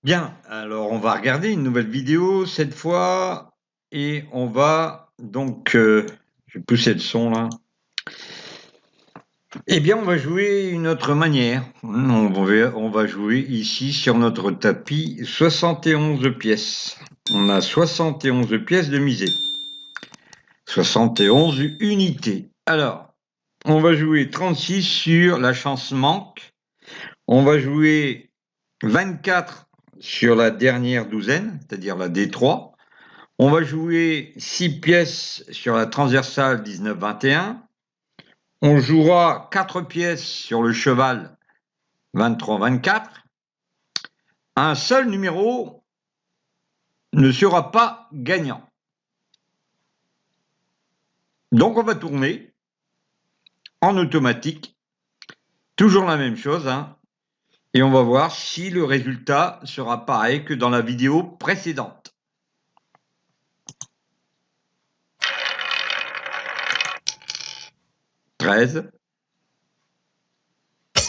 Bien, alors on va regarder une nouvelle vidéo cette fois et on va donc, je vais pousser le son là. Eh bien, on va jouer une autre manière. On va jouer ici sur notre tapis 71 pièces. On a 71 pièces de misée. 71 unités. Alors, on va jouer 36 sur la chance manque. On va jouer 24 sur la dernière douzaine, c'est-à-dire la D3. On va jouer 6 pièces sur la transversale 19-21. On jouera 4 pièces sur le cheval 23-24. Un seul numéro ne sera pas gagnant. Donc on va tourner en automatique, toujours la même chose, hein, et on va voir si le résultat sera pareil que dans la vidéo précédente. « 13. Vous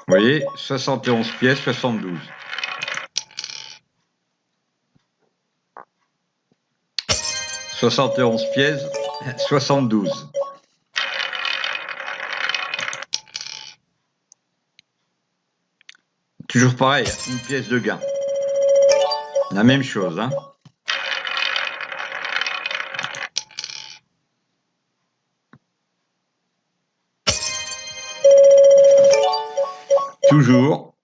voyez, 71 pièces, 72. 71 pièces, 72. Toujours pareil, une pièce de gain. La même chose, hein. Toujours.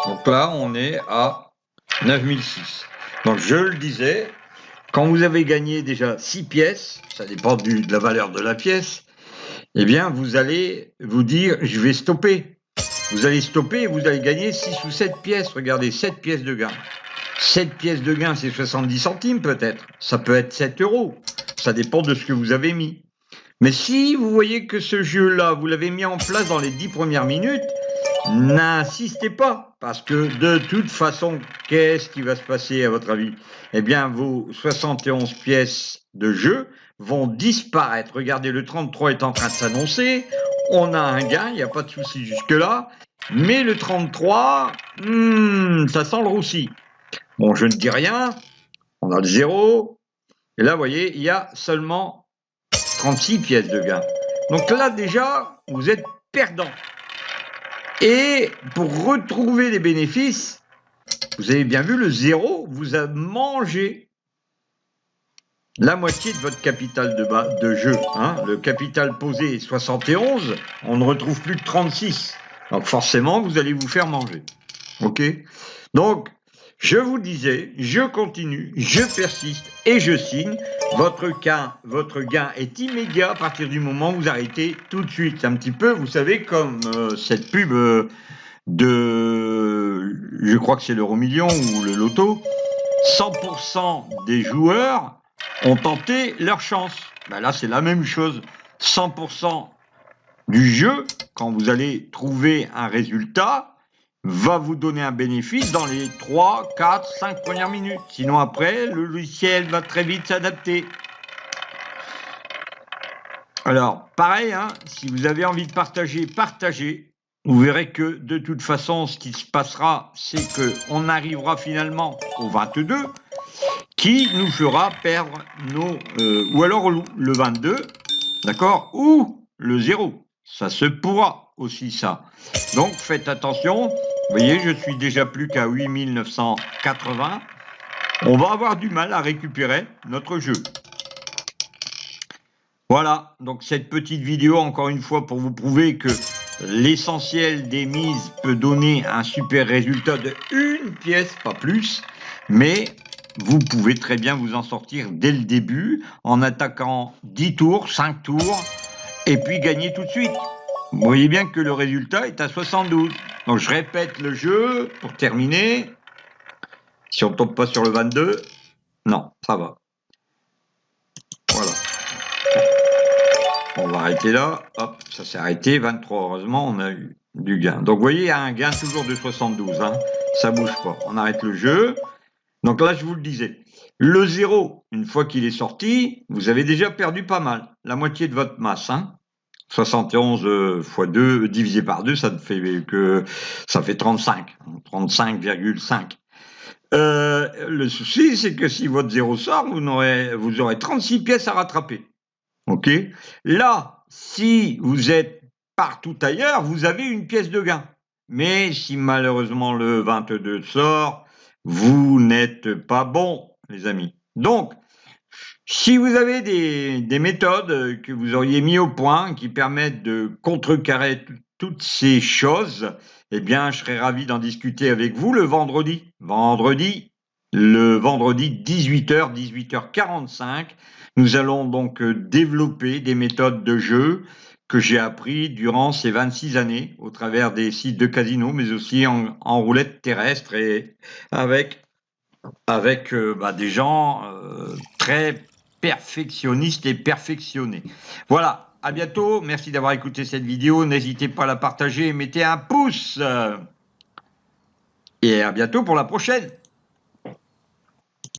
Donc là, on est à 9006. Donc je le disais, quand vous avez gagné déjà 6 pièces, ça dépend de la valeur de la pièce, eh bien vous allez vous dire, je vais stopper. Vous allez stopper et vous allez gagner 6 ou 7 pièces. Regardez, 7 pièces de gain. 7 pièces de gain, c'est 70 centimes peut-être. Ça peut être 7 euros. Ça dépend de ce que vous avez mis. Mais si vous voyez que ce jeu-là, vous l'avez mis en place dans les 10 premières minutes, n'insistez pas, parce que de toute façon, qu'est-ce qui va se passer à votre avis? Eh bien, vos 71 pièces de jeu vont disparaître. Regardez, le 33 est en train de s'annoncer. On a un gain, il n'y a pas de souci jusque-là. Mais le 33, ça sent le roussi. Bon, je ne dis rien. On a le 0. Et là, vous voyez, il y a seulement 36 pièces de gain. Donc là, déjà, vous êtes perdant. Et pour retrouver les bénéfices, vous avez bien vu, le 0 vous a mangé la moitié de votre capital de jeu. Hein. Le capital posé est 71, on ne retrouve plus que 36. Donc forcément, vous allez vous faire manger. OK? Donc, je vous disais, je continue, je persiste et je signe. Votre gain est immédiat à partir du moment où vous arrêtez tout de suite. C'est un petit peu, vous savez, comme cette pub je crois que c'est l'euro-million ou le loto. 100% des joueurs ont tenté leur chance. Ben là, c'est la même chose. 100% du jeu, quand vous allez trouver un résultat, va vous donner un bénéfice dans les 3, 4, 5 premières minutes. Sinon, après, le logiciel va très vite s'adapter. Alors, pareil, hein, si vous avez envie de partager, partagez. Vous verrez que, de toute façon, ce qui se passera, c'est qu'on arrivera finalement au 22, qui nous fera perdre nos... ou alors le 22, d'accord, ou le 0. Ça se pourra aussi, ça. Donc, faites attention. Vous voyez, je suis déjà plus qu'à 8980. On va avoir du mal à récupérer notre jeu. Voilà, donc cette petite vidéo, encore une fois, pour vous prouver que l'essentiel des mises peut donner un super résultat de une pièce, pas plus, mais vous pouvez très bien vous en sortir dès le début en attaquant 10 tours, 5 tours, et puis gagner tout de suite. Vous voyez bien que le résultat est à 72. Donc je répète le jeu pour terminer. Si on ne tombe pas sur le 22, non, ça va. Voilà. On va va arrêter là. Hop, ça s'est arrêté. 23, heureusement, on a eu du gain. Donc, vous voyez, il y a un gain toujours de 72. Hein. Ça bouge pas. On arrête le jeu. Donc là, je vous le disais. Le 0, une fois qu'il est sorti, vous avez déjà perdu pas mal. La moitié de votre masse. Hein. 71 fois 2 divisé par 2, ça fait 35. 35,5. Le souci, c'est que si votre 0 sort, vous aurez 36 pièces à rattraper. OK? Là, si vous êtes partout ailleurs, vous avez une pièce de gain. Mais si malheureusement le 22 sort, vous n'êtes pas bon, les amis. Donc, si vous avez des méthodes que vous auriez mis au point qui permettent de contrecarrer toutes ces choses, eh bien, je serais ravi d'en discuter avec vous le vendredi. Le vendredi 18h, 18h45. Nous allons donc développer des méthodes de jeu que j'ai appris durant ces 26 années au travers des sites de casino, mais aussi en roulette terrestre et avec des gens très perfectionnistes et perfectionnés. Voilà, à bientôt. Merci d'avoir écouté cette vidéo. N'hésitez pas à la partager, mettez un pouce. Et à bientôt pour la prochaine.